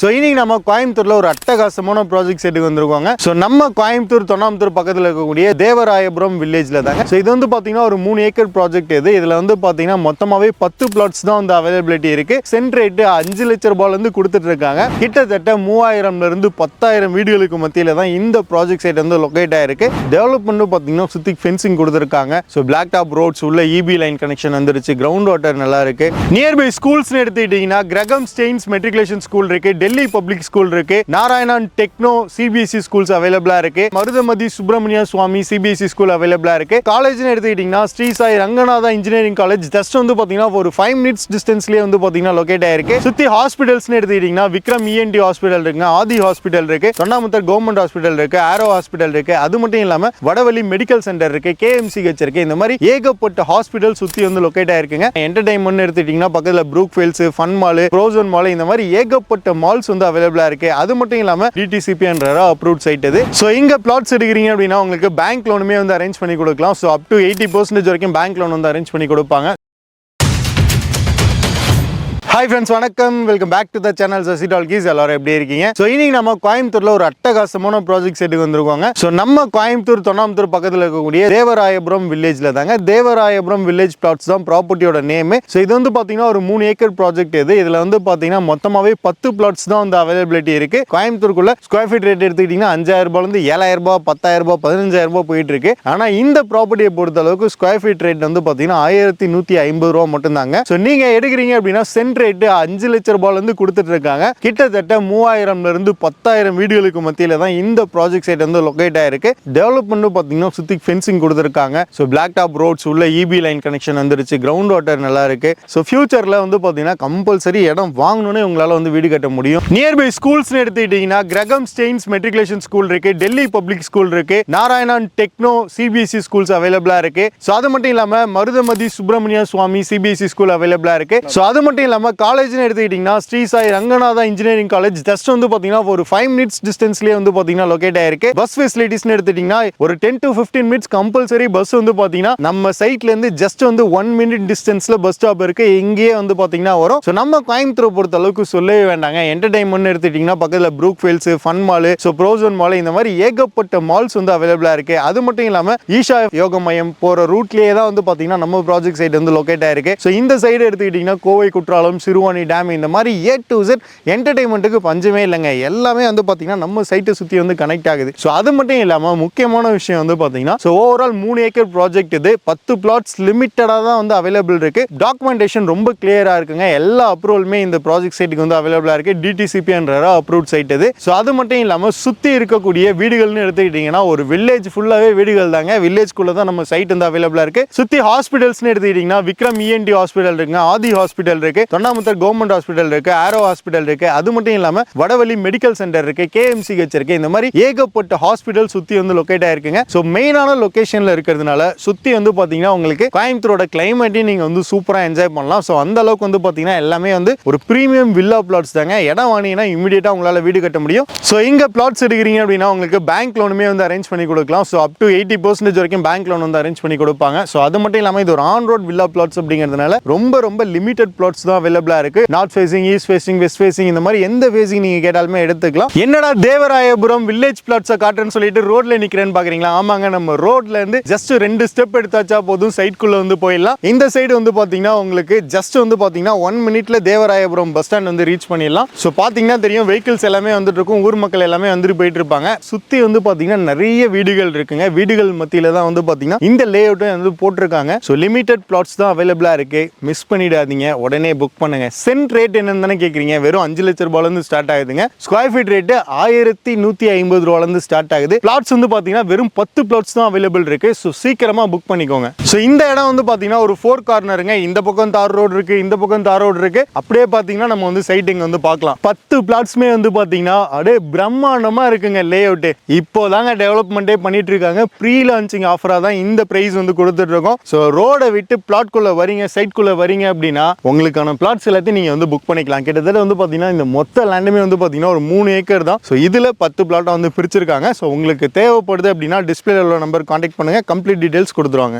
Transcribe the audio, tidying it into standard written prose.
So இன்னைக்கு நம்ம கோயம்புத்தூர்ல ஒரு அட்டகாசமான ப்ராஜெக்ட் செட்டுக்கு வந்திருக்காங்க. ஸோ நம்ம கோயம்புத்தூர் தொண்ணாம்புத்தூர் பக்கத்தில் இருக்கக்கூடிய தேவராயபுரம் வில்லேஜ்ல தாங்க. ஸோ இது வந்து பார்த்தீங்கன்னா ஒரு 3 ஏக்கர் ப்ராஜெக்ட். இதில் வந்து பார்த்தீங்கன்னா மொத்தமாகவே 10 பிளாட்ஸ் தான் வந்து அவைலபிலிட்டி இருக்கு. சென்ட் ரேட்டு 5 லட்ச ரூபாயிலிருந்து கொடுத்துட்டு இருக்காங்க. கிட்டத்தட்ட 3000ல இருந்து 10,000 வீடுகளுக்கு மத்தியில தான் இந்த ப்ராஜெக்ட் சைட் வந்து லொக்கேட் ஆயிருக்கு. டெவலப்மெண்ட் பார்த்தீங்கன்னா சுத்தி ஃபென்சிங் கொடுத்துருக்காங்க. ஸோ பிளாக் டாப் ரோட்ஸ் உள்ள இபி லைன் கனெக்ஷன் வந்துருச்சு. கிரவுண்ட் வாட்டர் நல்லா இருக்கு. நியர்பை ஸ்கூல்ஸ் எடுத்துக்கிட்டீங்கன்னா கிரகம் ஸ்டெயின்ஸ் மெட்ரிகுலேஷன் ஸ்கூல் இருக்கு, டெல்லி பப்ளிக் ஸ்கூல் இருக்கு, நாராயணன் டெக்னோ சிபிஎஸ்இ ஸ்கூல்ஸ் அவைலபிளா இருக்கு, மருதமதி சுப்பிரமணிய சுவாமி சிபிஎஸ்இ ஸ்கூல் அவைலபிளா இருக்கு. காலேஜ்னு எடுத்துக்கிட்டீங்கன்னா Sri Sai Ranganatha engineering college just வந்து பாத்தீங்கன்னா ஒரு 5 மினிட்ஸ் டிஸ்டன்ஸ்லயே வந்து பாத்தீங்கன்னா லொகேட் ஆயிருக்கு. சுத்தி ஹாஸ்பிடல்ஸ்னு எடுத்துக்கிட்டீங்கன்னா விக்ரம் இஎன்டி ஹாஸ்பிடல் இருக்கு, ஆதி ஹாஸ்பிடல் இருக்கு, தொண்டாமுத்தர் கவர்மெண்ட் ஹாஸ்பிடல் இருக்கு, ஆரோ ஹாஸ்பிடல் இருக்கு. அது மட்டும் இல்லாம வடவழி மெடிக்கல் சென்டர் இருக்கு, கேஎம்சிஹெச் இருக்கு. இந்த மாதிரி ஏகப்பட்ட ஹாஸ்பிடல் சுத்தி வந்து லொகேட் ஆயிருக்குங்க. என்டர்டைன்மெண்ட் எடுத்துக்கிட்டீங்கன்னா பக்கத்துல Brook fields, fun mall, frozen mall, இந்த மாதிரி ஏகப்பட்ட மால்ஸ் வந்து அவைலபிளா இருக்கு. அது மட்டும் இல்லாம டிடிசிபி என்ற அப்ரூவ்ட் சைட் இது. சோ இங்க பிளாட்ஸ் எடுக்கிறீங்க அப்படின்னா உங்களுக்கு பேங்க் லோனுமே வந்து அரேஞ்ச் பண்ணி கொடுக்கலாம். சோ அப் டு 80% வரைக்கும் பேங்க் லோன் வந்து அரேஞ்ச் பண்ணி கொடுப்பாங்க. ஹாய் ஃப்ரெண்ட்ஸ், வணக்கம். Welcome back to the channel Sasi talkies. எல்லாரும் எப்படி இருக்கீங்க? ஸோ இன்னைக்கு நம்ம கோயம்புத்தூர்ல ஒரு அட்டகாசமான ப்ராஜெக்ட் செட்டுக்கு வந்திருக்காங்க. ஸோ நம்ம கோயம்புத்தூர் தொண்ணாம்புத்தூர் பக்கத்தில் இருக்கக்கூடிய தேவராயபுரம் வில்லேஜ்ல தாங்க. தேவராயபுரம் வில்லேஜ் பிளாட்ஸ் தான் ப்ராப்பர்ட்டியோட நேம். ஸோ இது வந்து பார்த்தீங்கன்னா ஒரு 3 ஏக்கர் ப்ராஜெக்ட். இதில் வந்து பார்த்தீங்கன்னா மொத்தமாகவே 10 பிளாட்ஸ் தான் வந்து அவைலபிலிட்டி இருக்கு. கோயம்புத்தூருக்குள்ள ஸ்கொயர் ஃபீட் ரேட் எடுத்துக்கிட்டீங்கன்னா 5000 ரூபாயிலிருந்து 7000 ரூபாய், 10000 ரூபாய், 15000 ரூபாய் போயிட்டு இருக்கு. ஆனால் இந்த ப்ராப்பர்ட்டியை பொறுத்த அளவுக்கு ஸ்கொயர் ஃபீட் ரேட் வந்து பார்த்தீங்கன்னா 1150 ரூபா மட்டும் தாங்க. ஸோ நீங்க எடுக்கிறீங்க அப்படின்னா சென்ட் ரேட் 5 லட்ச ரூபாயில இருந்து கொடுத்துட்டு இருக்காங்க. கிட்டத்தட்ட 3000ல இருந்து 10,000 வீடுகளுக்கு மத்தியில தான் இந்த ப்ராஜெக்ட் சைட் வந்து லொகேட் ஆயிருக்கு. டெவலப்மெண்ட் பாத்தீங்கன்னா சுத்தி ஃபென்சிங் கொடுத்துருக்காங்க. ஸோ பிளாக் டாப் ரோட்ஸ் உள்ள இபி லைன் கனெக்ஷன் வந்துருச்சு. கிரவுண்ட் வாட்டர் நல்லா இருக்கு. ஸோ ஃபியூச்சர்ல வந்து பாத்தீங்கன்னா கம்பல்சரி இடம் வாங்கணும்னு உங்களால வந்து வீடு கட்ட முடியும். நியர்பை ஸ்கூல்ஸ் எடுத்துக்கிட்டீங்கன்னா கிரகம் ஸ்டெயின்ஸ் மெட்ரிகுலேஷன் ஸ்கூல் இருக்கு, டெல்லி பப்ளிக் ஸ்கூல் இருக்கு, நாராயணன் டெக்னோ சிபிஎஸ்இ ஸ்கூல்ஸ் அவைலபிளா இருக்கு. ஸோ அது மட்டும் இல்லாம மருதமதி சுப்பிரமணிய சுவாமி சிபிஎஸ்இ ஸ்கூல் அவைலபிளா இருக்கு. ஸோ அது மட்டும் இல்லாம காலேஜ் எடுத்துக்கிட்டீங்கன்னா Sri Sai Ranganatha engineering college just வந்து பாத்தீங்கன்னா ஒரு 5 மினிட்ஸ் டிஸ்டன்ஸ்லயே வந்து பாத்தீங்கன்னா லொகேட் ஆயிருக்கு. பஸ் ஃபெசிலிட்டிஸ் எடுத்துக்கிட்டீங்கன்னா ஒரு 10 to 15 மினிட்ஸ் கம்பல்சரி பஸ் வந்து பாத்தீங்கன்னா நம்ம சைட்ல இருந்து ஜஸ்ட் வந்து 1 மினிட் டிஸ்டன்ஸ்ல பஸ் ஸ்டாப் இருக்கு. இங்கேயே வந்து பாத்தீங்கன்னா வரும். ஸோ நம்ம கோயம்புத்தூர் பொறுத்த அளவுக்கு சொல்லவே வேண்டாங்க. என்டர்டைன்மெண்ட் எடுத்துக்கிட்டீங்கன்னா பக்கத்துல Brook fields, fun mall, so frozen mall, இந்த மாதிரி ஏகப்பட்ட மால்ஸ் வந்து அவைலபிளா இருக்கு. அது மட்டும் இல்லாம ஈஷா யோக மையம் போற ரூட்லயே தான் வந்து பாத்தீங்கன்னா நம்ம ப்ராஜெக்ட் சைட் வந்து லொகேட் ஆயிருக்கு. ஸோ இந்த சைடு எடுத்துக்கிட்டீங்கன்னா கோவை, குற்றாலம், சிறுவாணி டேம், இந்த மாதிரி A to Z என்டர்டைன்மெண்ட்டுக்கு பஞ்சமே இல்லைங்க. எல்லாமே வந்து பார்த்தீங்கன்னா நம்ம சைட்டை சுற்றி வந்து கனெக்ட் ஆகுது. ஸோ அது மட்டும் இல்லாமல் முக்கியமான விஷயம் வந்து பார்த்தீங்கன்னா ஸோ ஓவரால் 3 ஏக்கர் ப்ராஜெக்ட் இது. 10 பிளாட்ஸ் லிமிட்டடாக தான் வந்து அவைலபிள் இருக்கு. டாக்குமெண்டேஷன் ரொம்ப கிளியரா இருக்குங்க. எல்லா அப்ரூவலுமே இந்த ப்ராஜெக்ட் சைட்டுக்கு வந்து அவைலபிளா இருக்கு. டிடிசிபி என்ற அப்ரூவ்ட் சைட் இது. ஸோ அது மட்டும் இல்லாமல் சுற்றி இருக்கக்கூடிய வீடுகள்னு எடுத்துக்கிட்டீங்கன்னா ஒரு வில்லேஜ் ஃபுல்லாகவே வீடுகள் தாங்க. வில்லேஜ்குள்ள தான் நம்ம சைட் வந்து அவைலபிளா இருக்கு. சுற்றி ஹாஸ்பிட்டல்ஸ்னு எடுத்துக்கிட்டீங்கன்னா விக்ரம் இஎன்டி ஹாஸ்பிட்டல் இருக்குங்க, ஆதி ஹாஸ்பிட்டல் இருக்கு, தொண்டாமுத்தர் கவர்மெண்ட் ஹாஸ்பிட்டல் இருக்கு, ஆரோ ஹாஸ்பிடல் இருக்கு. அது மட்டும் இல்லாம வடவழி மெடிக்கல் சென்டர் இருக்கு, கேஎம்சிஹெச் இருக்கு. இந்த மாதிரி ஏகப்பட்ட ஹாஸ்பிடல் சுத்தி வந்து லொகேட் ஆயிருக்குங்க. சோ மெயினான லொகேஷன்ல இருக்கிறதுனால சுத்தி வந்து பாத்தீங்கன்னா உங்களுக்கு கோயம்புத்தூரோட கிளைமேட்டையும் நீங்க வந்து சூப்பரா என்ஜாய் பண்ணலாம். சோ அந்த அளவுக்கு வந்து பாத்தீங்கன்னா எல்லாமே வந்து ஒரு பிரீமியம் வில்லா பிளாட்ஸ் தாங்க. இடம் வாங்கினா இமிடியேட்டா உங்களால வீடு கட்ட முடியும். சோ இங்க பிளாட்ஸ் எடுக்கிறீங்க அப்படின்னா உங்களுக்கு பேங்க் லோனுமே வந்து அரேஞ்ச் பண்ணி கொடுக்கலாம். சோ அப் டு 80% வரைக்கும் பேங்க் லோன் வந்து அரேஞ்ச் பண்ணி கொடுப்பாங்க. சோ அது மட்டும் இல்லாம இது ஒரு ஆன் ரோட் வில்லா பிளாட்ஸ் அப்படிங்கிறதுனால ரொம்ப லிமிடெட் பிளாட்ஸ் தான் அவைலபிளா இருக்கு. North facing, east facing, west facing, இந்த மாதிரி எந்த ஃபேசிங் நீங்க கேட்டாலுமே எடுத்துக்கலாம். என்னடா தேவராயபுரம் வில்லேஜ் பிளாட்ஸை காட்டுறேன்னு சொல்லிட்டு ரோட்ல நிக்கிறேன்னு பாக்குறீங்களா? ஆமாங்க, நம்ம ரோட்ல இருந்து ஜஸ்ட் 2 ஸ்டெப் எடுத்தாச்சா போதும் சைட்குள்ள வந்து போயிடலாம். இந்த சைடு வந்து பாத்தீங்கன்னா உங்களுக்கு ஜஸ்ட் வந்து பாத்தீங்கன்னா 1 மினிட்ல தேவராயபுரம் பஸ் ஸ்டாண்ட் வந்து ரீச் பண்ணிடலாம். ஸோ பாத்தீங்கன்னா தெரியும், வெஹிக்கிள்ஸ் எல்லாமே வந்துட்டு இருக்கும், ஊர் மக்கள் எல்லாமே வந்துட்டு போயிட்டு இருப்பாங்க. சுத்தி வந்து பாத்தீங்கன்னா நிறைய வீடுகள் இருக்குங்க. வீடுகள் மத்தியில தான் வந்து பாத்தீங்கன்னா இந்த லே அவுட்டும் வந்து போட்டிருக்காங்க. ஸோ லிமிடெட் பிளாட்ஸ் தான் அவைலபிளா இருக்கு. மிஸ் பண்ணிடாதீங்க, உடனே புக் பண்ணுங்க. சென்ட் ரேட் என்னன்னு தானே கேக்குறீங்க? வெறும் 5 லட்ச ரூபாயில இருந்து ஸ்டார்ட் ஆகுதுங்க. ஸ்கொயர் ஃபீட் ரேட் 1150 ரூபாயில இருந்து ஸ்டார்ட் ஆகுது. பிளாட்ஸ் வந்து பாத்தீங்கன்னா வெறும் 10 பிளாட்ஸ் தான் அவைலபிள் இருக்கு. சோ சீக்கிரமா புக் பண்ணிக்கோங்க. சோ இந்த இடம் வந்து பாத்தீங்கன்னா ஒரு 4 கார்னருங்க. இந்த பக்கம் தார் ரோடு இருக்கு, இந்த பக்கம் தார் ரோடு இருக்கு. அப்படியே பாத்தீங்கன்னா நம்ம வந்து சைட்டிங் வந்து பார்க்கலாம். 10 பிளாட்ஸ்மே வந்து பாத்தீங்கன்னா அப்படியே பிரம்மாண்டமா இருக்குங்க லே அவுட். இப்போதாங்க டெவலப்மெண்டே பண்ணிட்டு இருக்காங்க. ப்ரீ லான்ச்சிங் ஆஃபரா தான் இந்த பிரைஸ் வந்து கொடுத்துட்டு இருக்கோம். சோ ரோட விட்டு பிளாட் குள்ள வரீங்க, சைட் குள்ள வரீங்க அப்படின்னா உங்களுக்கான பிளாட்ஸ் எல்லாத்தையும் நீங்க வந்து புக் பண்ணிக்கலாம். கிட்டத்தட்ட வந்து பாத்தீங்கன்னா இந்த மொத்த லேண்டுமே வந்து பாத்தீங்கன்னா ஒரு 3 ஏக்கர் தான். ஸோ இதுல 10 பிளாட்டை வந்து பிரிச்சிருக்காங்க. ஸோ உங்களுக்கு தேவைப்படுது அப்படின்னா டிஸ்பிளேல உள்ள நம்பர் கான்டாக்ட் பண்ணுங்க, கம்ப்ளீட் டீடைல்ஸ் கொடுத்துருவாங்க.